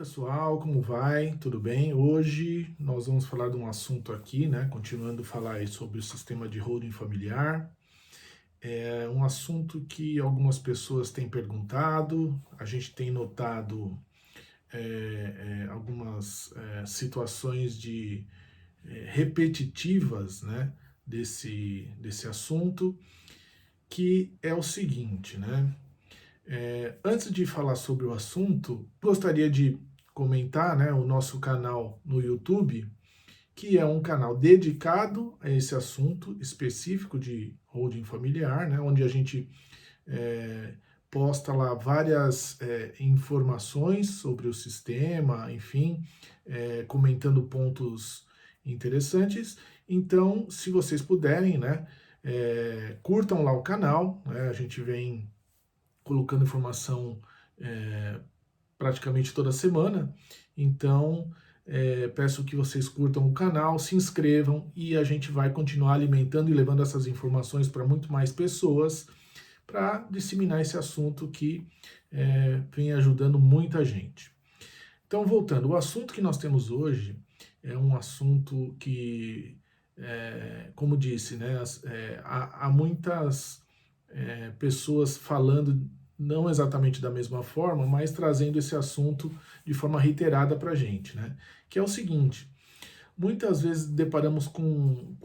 Pessoal, como vai? Tudo bem? Hoje nós vamos falar de um assunto aqui, né? Continuando a falar aí sobre o sistema de holding familiar. É um assunto que algumas pessoas têm perguntado, a gente tem notado algumas situações repetitivas, né? Desse assunto, que é o seguinte, né? Antes de falar sobre o assunto, gostaria de comentar, né, o nosso canal no YouTube, que é um canal dedicado a esse assunto específico de holding familiar, né, onde a gente é, posta lá várias informações sobre o sistema, enfim, comentando pontos interessantes. Então, se vocês puderem, né, curtam lá o canal, né, a gente vem colocando informação é, praticamente toda semana. Então, peço que vocês curtam o canal, se inscrevam e a gente vai continuar alimentando e levando essas informações para muito mais pessoas para disseminar esse assunto que vem ajudando muita gente. Então, voltando, o assunto que nós temos hoje é um assunto que, como disse, né, há muitas pessoas falando não exatamente da mesma forma, mas trazendo esse assunto de forma reiterada para a gente, né? Que é o seguinte: muitas vezes deparamos com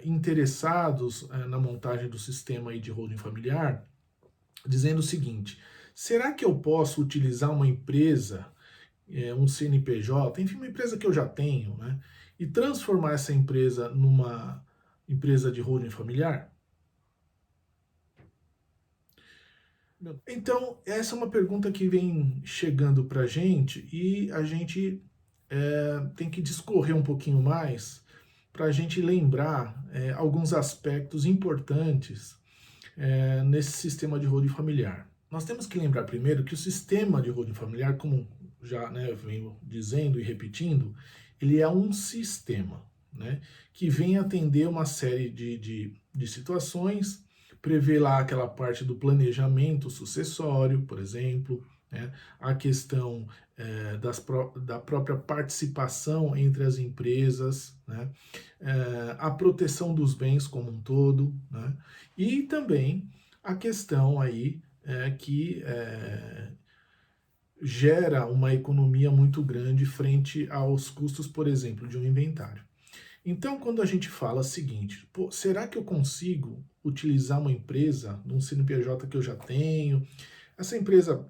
interessados na montagem do sistema aí de holding familiar, dizendo o seguinte: será que eu posso utilizar uma empresa, um CNPJ, enfim, uma empresa que eu já tenho, né? E transformar essa empresa numa empresa de holding familiar? Então, essa é uma pergunta que vem chegando para a gente tem que discorrer um pouquinho mais para a gente lembrar alguns aspectos importantes nesse sistema de holding familiar. Nós temos que lembrar primeiro que o sistema de holding familiar, como já venho dizendo e repetindo, ele é um sistema, né, que vem atender uma série de situações, prevê lá aquela parte do planejamento sucessório, por exemplo, né, a questão da própria participação entre as empresas, né, a proteção dos bens como um todo, né, e também a questão aí que gera uma economia muito grande frente aos custos, por exemplo, de um inventário. Então, quando a gente fala o seguinte, pô, será que eu consigo utilizar uma empresa, um CNPJ que eu já tenho? Essa empresa,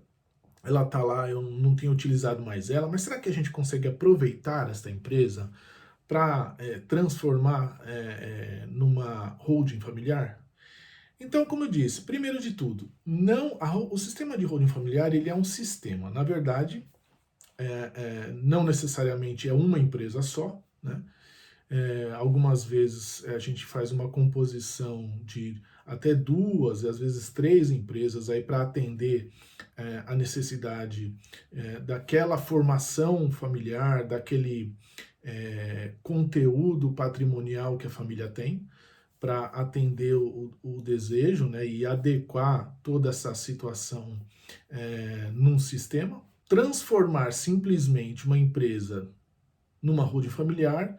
ela tá lá, eu não tenho utilizado mais ela, mas será que a gente consegue aproveitar essa empresa para transformar numa holding familiar? Então, como eu disse, primeiro de tudo, não, o sistema de holding familiar ele é um sistema. Na verdade, não necessariamente é uma empresa só, né? Algumas vezes a gente faz uma composição de até duas, e às vezes três empresas aí para atender a necessidade daquela formação familiar, daquele conteúdo patrimonial que a família tem, para atender o desejo, né, e adequar toda essa situação num sistema. Transformar simplesmente uma empresa numa holding familiar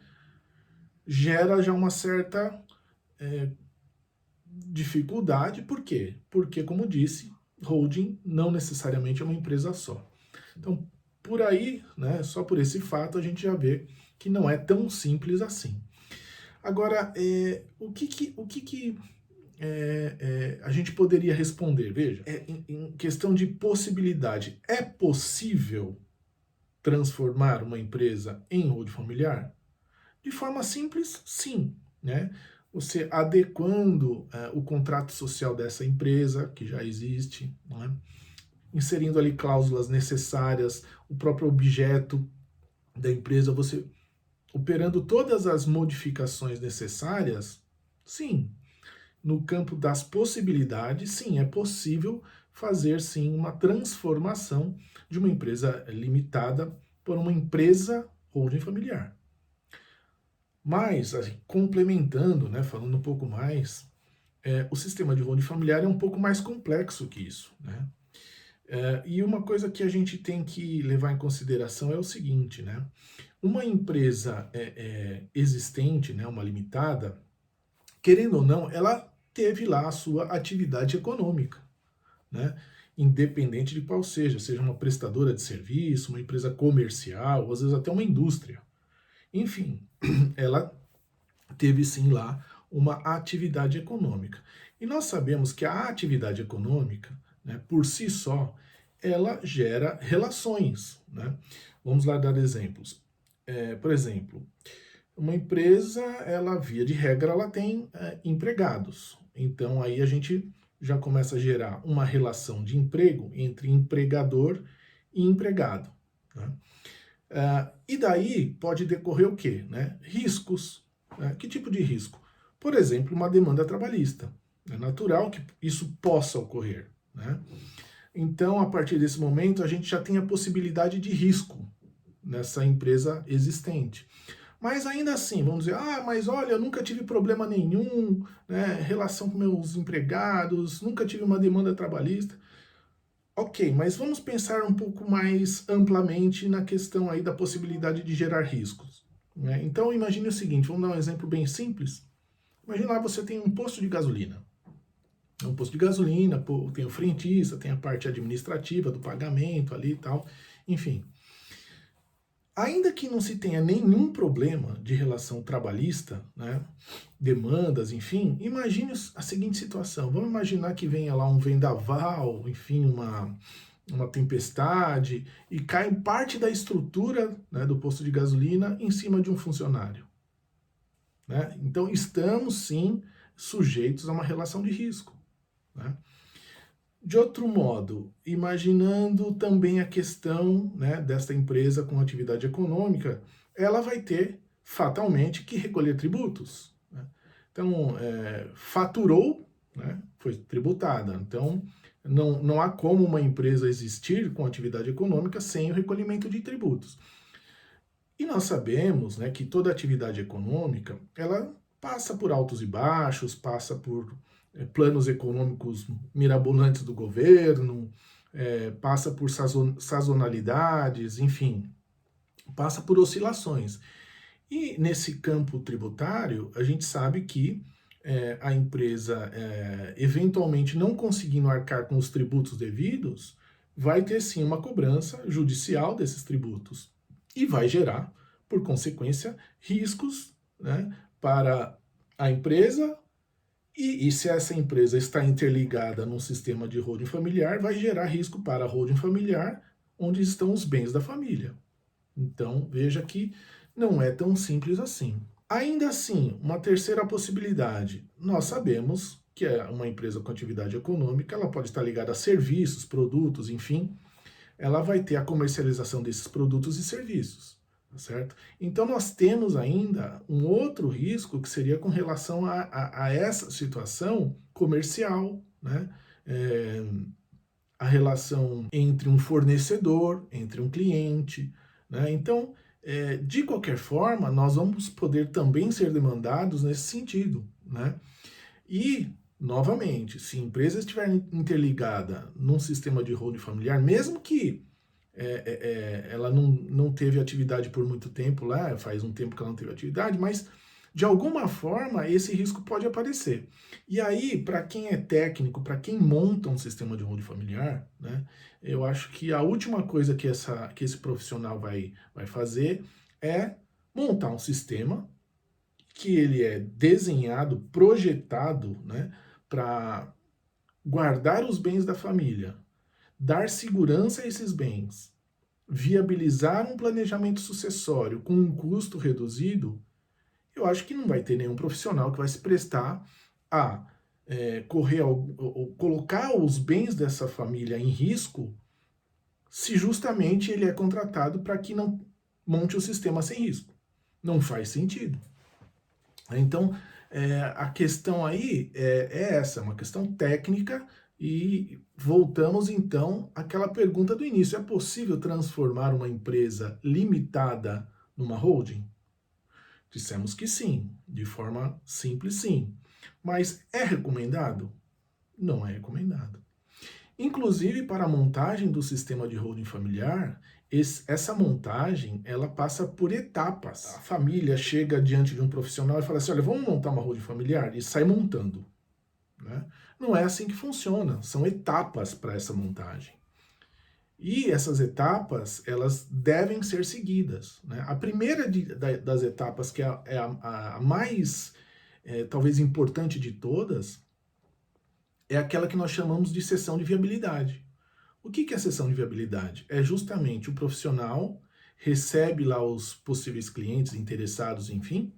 gera já uma certa é, dificuldade. Por quê? Porque, como disse, holding não necessariamente é uma empresa só. Então, por aí, né, só por esse fato, a gente já vê que não é tão simples assim. Agora, a gente poderia responder? Veja, em questão de possibilidade, é possível transformar uma empresa em holding familiar? De forma simples, sim, né? Você adequando o contrato social dessa empresa, que já existe, né? Inserindo ali cláusulas necessárias, o próprio objeto da empresa, você operando todas as modificações necessárias, sim. No campo das possibilidades, sim, é possível fazer sim uma transformação de uma empresa limitada por uma empresa holding familiar. Mas, assim, complementando, né, falando um pouco mais, o sistema de holding familiar é um pouco mais complexo que isso, né? E uma coisa que a gente tem que levar em consideração é o seguinte, né? Uma empresa existente, né, uma limitada, querendo ou não, ela teve lá a sua atividade econômica, né? Independente de qual seja uma prestadora de serviço, uma empresa comercial, ou às vezes até uma indústria. Enfim, ela teve sim lá uma atividade econômica. E nós sabemos que a atividade econômica, né, por si só, ela gera relações, né? Vamos lá dar exemplos. Por exemplo, uma empresa, ela via de regra, ela tem empregados. Então aí a gente já começa a gerar uma relação de emprego entre empregador e empregado, né? E daí pode decorrer o quê? Né? Riscos. Né? Que tipo de risco? Por exemplo, uma demanda trabalhista. É natural que isso possa ocorrer. Né? Então, a partir desse momento, a gente já tem a possibilidade de risco nessa empresa existente. Mas ainda assim, vamos dizer, mas olha, eu nunca tive problema nenhum, né, relação com meus empregados, nunca tive uma demanda trabalhista. Ok, mas vamos pensar um pouco mais amplamente na questão aí da possibilidade de gerar riscos. Né? Então imagine o seguinte, vamos dar um exemplo bem simples. Imagina lá você tem um posto de gasolina. Um posto de gasolina, tem o frentista, tem a parte administrativa do pagamento ali e tal, enfim. Ainda que não se tenha nenhum problema de relação trabalhista, né, demandas, enfim, imagine a seguinte situação. Vamos imaginar que venha lá um vendaval, enfim, uma tempestade, e cai parte da estrutura, né, do posto de gasolina em cima de um funcionário. Né? Então, estamos sim sujeitos a uma relação de risco. Né? De outro modo, imaginando também a questão, né, desta empresa com atividade econômica, ela vai ter fatalmente que recolher tributos. Né? Então, faturou, né, foi tributada. Então, não há como uma empresa existir com atividade econômica sem o recolhimento de tributos. E nós sabemos, né, que toda atividade econômica, ela passa por altos e baixos, passa por planos econômicos mirabolantes do governo, passa por sazonalidades, enfim, passa por oscilações. E nesse campo tributário, a gente sabe que a empresa, eventualmente não conseguindo arcar com os tributos devidos, vai ter sim uma cobrança judicial desses tributos e vai gerar, por consequência, riscos, né, para a empresa. E se essa empresa está interligada num sistema de holding familiar, vai gerar risco para a holding familiar, onde estão os bens da família. Então, veja que não é tão simples assim. Ainda assim, uma terceira possibilidade. Nós sabemos que uma empresa com atividade econômica, ela pode estar ligada a serviços, produtos, enfim, ela vai ter a comercialização desses produtos e serviços, tá certo? Então nós temos ainda um outro risco que seria com relação a essa situação comercial, né? A relação entre um fornecedor, entre um cliente, né? Então, de qualquer forma, nós vamos poder também ser demandados nesse sentido, né? E, novamente, se a empresa estiver interligada num sistema de holding familiar, mesmo que ela não teve atividade por muito tempo lá, faz um tempo que ela não teve atividade, mas de alguma forma esse risco pode aparecer. E aí, para quem é técnico, para quem monta um sistema de holding familiar, né, eu acho que a última coisa que esse profissional vai fazer é montar um sistema que ele é desenhado, projetado, né, para guardar os bens da família, dar segurança a esses bens, viabilizar um planejamento sucessório com um custo reduzido, eu acho que não vai ter nenhum profissional que vai se prestar a correr ou colocar os bens dessa família em risco se justamente ele é contratado para que não monte o sistema sem risco. Não faz sentido. Então, a questão aí é essa, uma questão técnica, e voltamos então àquela pergunta do início: é possível transformar uma empresa limitada numa holding? Dissemos que sim, de forma simples sim. Mas é recomendado? Não é recomendado. Inclusive, para a montagem do sistema de holding familiar, essa montagem ela passa por etapas. A família chega diante de um profissional e fala assim: olha, vamos montar uma holding familiar? E sai montando. Né? Não é assim que funciona, são etapas para essa montagem. E essas etapas, elas devem ser seguidas. Né? A primeira das etapas, que é a mais, talvez, importante de todas, é aquela que nós chamamos de sessão de viabilidade. O que é a sessão de viabilidade? É justamente o profissional recebe lá os possíveis clientes, interessados, enfim,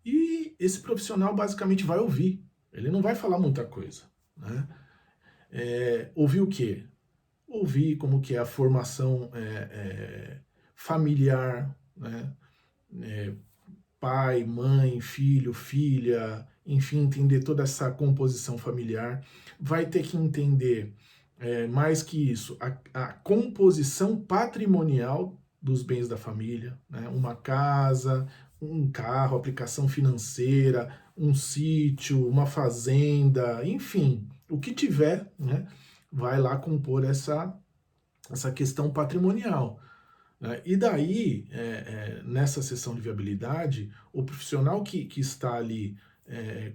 e esse profissional basicamente vai ouvir. Ele não vai falar muita coisa. Né? Ouvir o quê? Ouvir como que é a formação familiar, né? Pai, mãe, filho, filha, enfim, entender toda essa composição familiar. Vai ter que entender, mais que isso, a composição patrimonial dos bens da família, né? Uma casa, um carro, aplicação financeira, um sítio, uma fazenda, enfim, o que tiver, né? Vai lá compor essa questão patrimonial. Né? E daí, nessa sessão de viabilidade, o profissional que está ali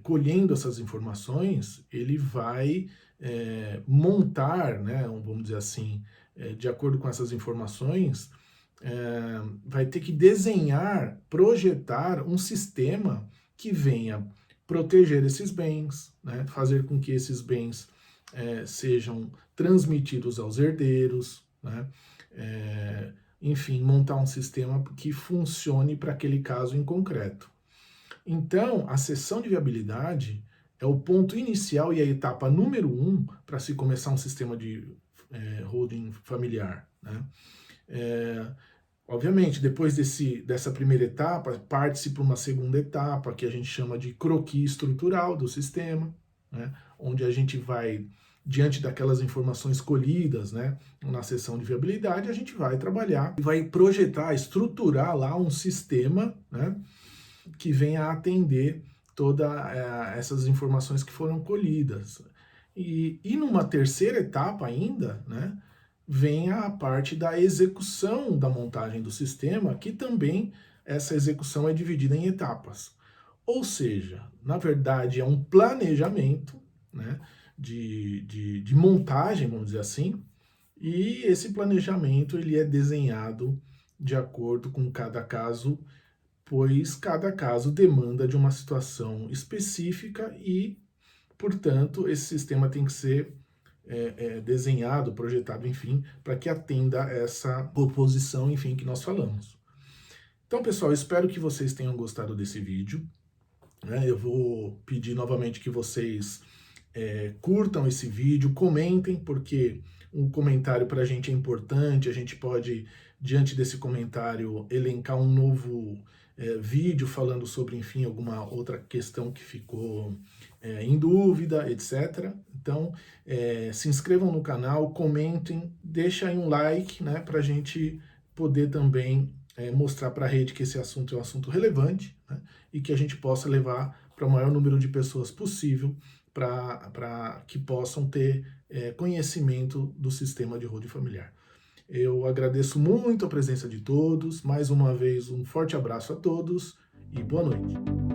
colhendo essas informações, ele vai montar, né, vamos dizer assim, de acordo com essas informações, vai ter que desenhar, projetar um sistema que venha proteger esses bens, né, fazer com que esses bens sejam transmitidos aos herdeiros, né, enfim, montar um sistema que funcione para aquele caso em concreto. Então, a sessão de viabilidade é o ponto inicial e a etapa número 1 para se começar um sistema de holding familiar. Né? Obviamente, depois dessa primeira etapa, parte-se para uma segunda etapa, que a gente chama de croquis estrutural do sistema, né? Onde a gente vai, diante daquelas informações colhidas, né, na sessão de viabilidade, a gente vai trabalhar e vai projetar, estruturar lá um sistema, né, que venha atender todas essas informações que foram colhidas. E numa terceira etapa ainda, né, vem a parte da execução da montagem do sistema, que também essa execução é dividida em etapas. Ou seja, na verdade é um planejamento, né, de montagem, vamos dizer assim, e esse planejamento ele é desenhado de acordo com cada caso, pois cada caso demanda de uma situação específica e, portanto, esse sistema tem que ser desenhado, projetado, enfim, para que atenda essa proposição, enfim, que nós falamos. Então, pessoal, espero que vocês tenham gostado desse vídeo. Né? Eu vou pedir novamente que vocês curtam esse vídeo, comentem, porque um comentário para a gente é importante, a gente pode, diante desse comentário, elencar um novo vídeo falando sobre, enfim, alguma outra questão que ficou em dúvida, etc. Então, se inscrevam no canal, comentem, deixem aí um like, né, para a gente poder também mostrar para a rede que esse assunto é um assunto relevante, né, e que a gente possa levar para o maior número de pessoas possível para que possam ter conhecimento do sistema de holding familiar. Eu agradeço muito a presença de todos, mais uma vez um forte abraço a todos e boa noite.